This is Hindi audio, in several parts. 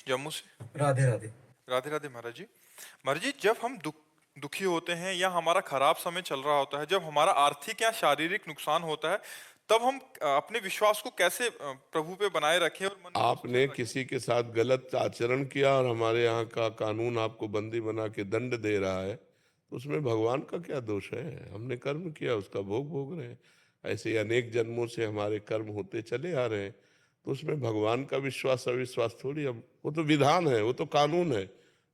जम्मू से। राधे राधे। राधे राधे महाराज जी। महाराज जी, जब हम दुखी होते हैं या हमारा खराब समय चल रहा होता है, जब हमारा आर्थिक या शारीरिक नुकसान होता है, तब हम अपने विश्वास को कैसे प्रभु पे बनाए रखें और मन को आपने स्थिर रखें? किसी के साथ गलत आचरण किया और हमारे यहाँ का कानून आपको बंदी बना के दंड दे रहा है, तो उसमें भगवान का क्या दोष है? हमने कर्म किया, उसका भोग भोग रहे हैं। ऐसे ही अनेक जन्मों से हमारे कर्म होते चले आ रहे हैं, तो उसमें भगवान का विश्वास अविश्वास थोड़ी। अब वो तो विधान है, वो तो कानून है।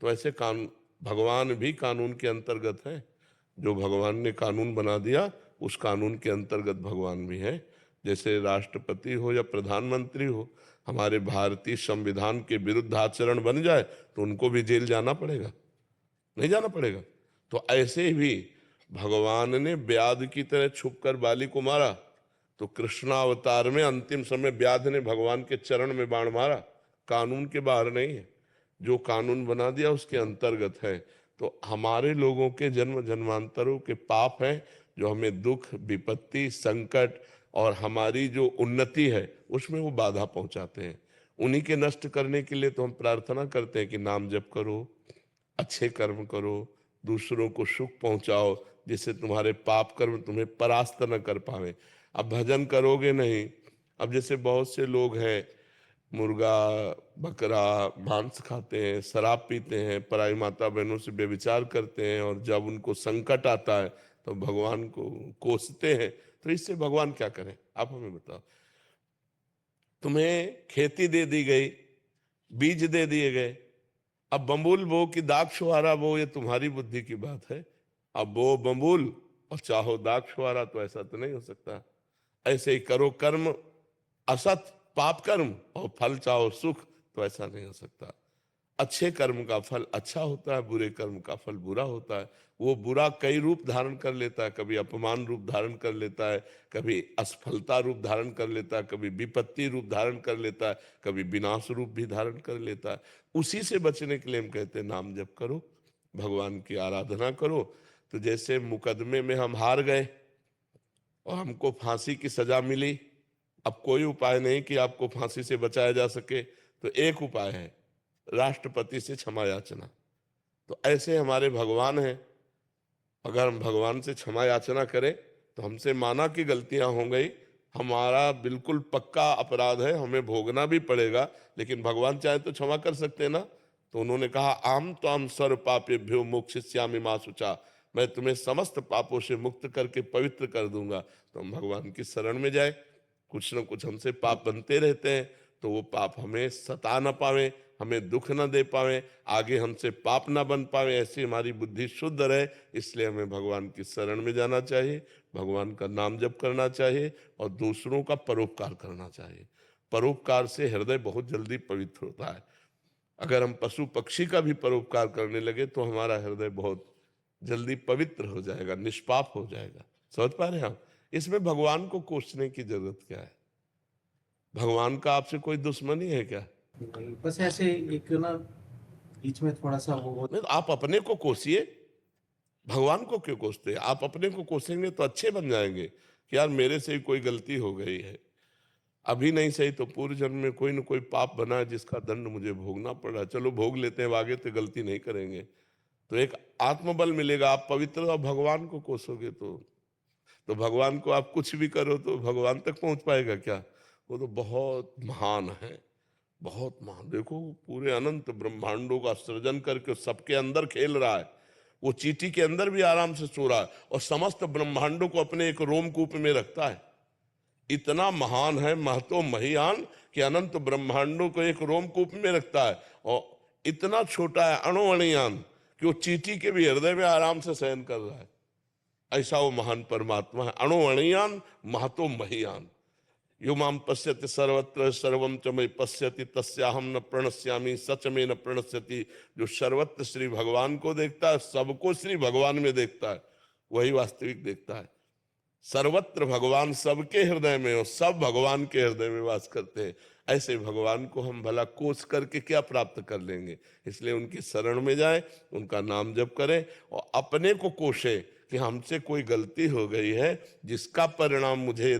तो ऐसे कानून, भगवान भी कानून के अंतर्गत है। जो भगवान ने कानून बना दिया, उस कानून के अंतर्गत भगवान भी है। जैसे राष्ट्रपति हो या प्रधानमंत्री हो, हमारे भारतीय संविधान के विरुद्ध आचरण बन जाए तो उनको भी जेल जाना पड़ेगा, नहीं जाना पड़ेगा? तो ऐसे भी भगवान ने व्याध की तरह छुपकर बाली को मारा, तो कृष्णावतार में अंतिम समय व्याध ने भगवान के चरण में बाण मारा। कानून के बाहर नहीं है, जो कानून बना दिया उसके अंतर्गत है। तो हमारे लोगों के जन्म जन्मांतरों के पाप हैं, जो हमें दुख, विपत्ति, संकट और हमारी जो उन्नति है उसमें वो बाधा पहुंचाते हैं। उन्हीं के नष्ट करने के लिए तो हम प्रार्थना करते हैं कि नाम जप करो, अच्छे कर्म करो, दूसरों को सुख पहुंचाओ, जिससे तुम्हारे पाप कर्म तुम्हें परास्त न कर पावे। अब भजन करोगे नहीं। अब जैसे बहुत से लोग हैं, मुर्गा बकरा मांस खाते हैं, शराब पीते हैं, पराई माता बहनों से व्यभिचार करते हैं, और जब उनको संकट आता है तो भगवान को कोसते हैं। तो इससे भगवान क्या करें? आप हमें बताओ। तुम्हें खेती दे दी गई, बीज दे दिए गए, अब बम्बुल बो कि दाग छुहारा बो, ये तुम्हारी बुद्धि की बात है। अब बो बम्बुल और चाहो दाग छुहारा, तो ऐसा तो नहीं हो सकता। ऐसे ही करो कर्म असत, पाप कर्म, और फल चाहो सुख, तो ऐसा नहीं हो सकता। अच्छे कर्म का फल अच्छा होता है, बुरे कर्म का फल बुरा होता है। वो बुरा कई रूप धारण कर लेता है, कभी अपमान रूप धारण कर लेता है, कभी असफलता रूप धारण कर लेता है, कभी विपत्ति रूप धारण कर लेता है, कभी विनाश रूप भी धारण कर लेता है। उसी से बचने के लिए हम कहते हैं नाम जप करो, भगवान की आराधना करो। तो जैसे मुकदमे में हम हार गए और हमको फांसी की सजा मिली, अब कोई उपाय नहीं कि आपको फांसी से बचाया जा सके, तो एक उपाय है, राष्ट्रपति से क्षमा याचना। तो ऐसे हमारे भगवान हैं। अगर हम भगवान से क्षमा याचना करें तो हमसे माना कि गलतियां हो गई, हमारा बिल्कुल पक्का अपराध है, हमें भोगना भी पड़ेगा, लेकिन भगवान चाहे तो क्षमा कर सकते हैं ना। तो उन्होंने कहा, आम तो हम सर्व पापेभ्यो मोक्षयिष्यामि मा शुचा, मैं तुम्हें समस्त पापों से मुक्त करके पवित्र कर दूंगा। तो हम भगवान की शरण में जाए। कुछ न कुछ हमसे पाप बनते रहते हैं, तो वो पाप हमें सता न पावे, हमें दुख न दे पावे, आगे हमसे पाप ना बन पावे, ऐसी हमारी बुद्धि शुद्ध रहे। इसलिए हमें भगवान की शरण में जाना चाहिए, भगवान का नाम जप करना चाहिए और दूसरों का परोपकार करना चाहिए। परोपकार से हृदय बहुत जल्दी पवित्र होता है। अगर हम पशु पक्षी का भी परोपकार करने लगे तो हमारा हृदय बहुत जल्दी पवित्र हो जाएगा, निष्पाप हो जाएगा। समझ पा रहे हैं आप? इसमें भगवान को कोसने की जरूरत क्या है? भगवान का आपसे कोई दुश्मनी है क्या? बस ऐसे एक ना बीच में थोड़ा सा वो नहीं, तो आप अपने को कोसिए, भगवान को क्यों कोसते हैं? आप अपने को कोसेंगे तो अच्छे बन जाएंगे कि यार मेरे से ही कोई गलती हो गई है, अभी नहीं सही तो पूर्व जन्म में कोई ना कोई पाप बना है जिसका दंड मुझे भोगना पड़ रहा है, चलो भोग लेते हैं, आगे तो गलती नहीं करेंगे। तो एक आत्मबल मिलेगा। आप पवित्र और भगवान को कोसोगे तो भगवान को आप कुछ भी करो तो भगवान तक पहुंच पाएगा क्या? वो तो बहुत महान है, बहुत महान। देखो, पूरे अनंत ब्रह्मांडों का सृजन करके सबके अंदर खेल रहा है। वो चींटी के अंदर भी आराम से सो रहा है और समस्त ब्रह्मांडों को अपने एक रोमकूप में रखता है। इतना महान है, महतो महियान, कि अनंत ब्रह्मांडों को एक रोमकूप में रखता है। और इतना छोटा है, अणुअणियान, कि वो चींटी के भी हृदय में आराम से शयन कर रहा है। ऐसा वो महान परमात्मा है। अणुअणियान महतो महियान। यो माम पश्यति सर्वत्र सर्वम च मयि पश्यति तस्याहम न प्रणश्यामि सच में न प्रणश्यति। जो सर्वत्र श्री भगवान को देखता है, सबको श्री भगवान में देखता है, वही वास्तविक देखता है। सर्वत्र भगवान सबके हृदय में हो, सब भगवान के हृदय में वास करते हैं। ऐसे भगवान को हम भला कोस करके क्या प्राप्त कर लेंगे? इसलिए उनकी शरण में जाए, उनका नाम जप करें और अपने को कोसे कि हमसे कोई गलती हो गई है जिसका परिणाम मुझे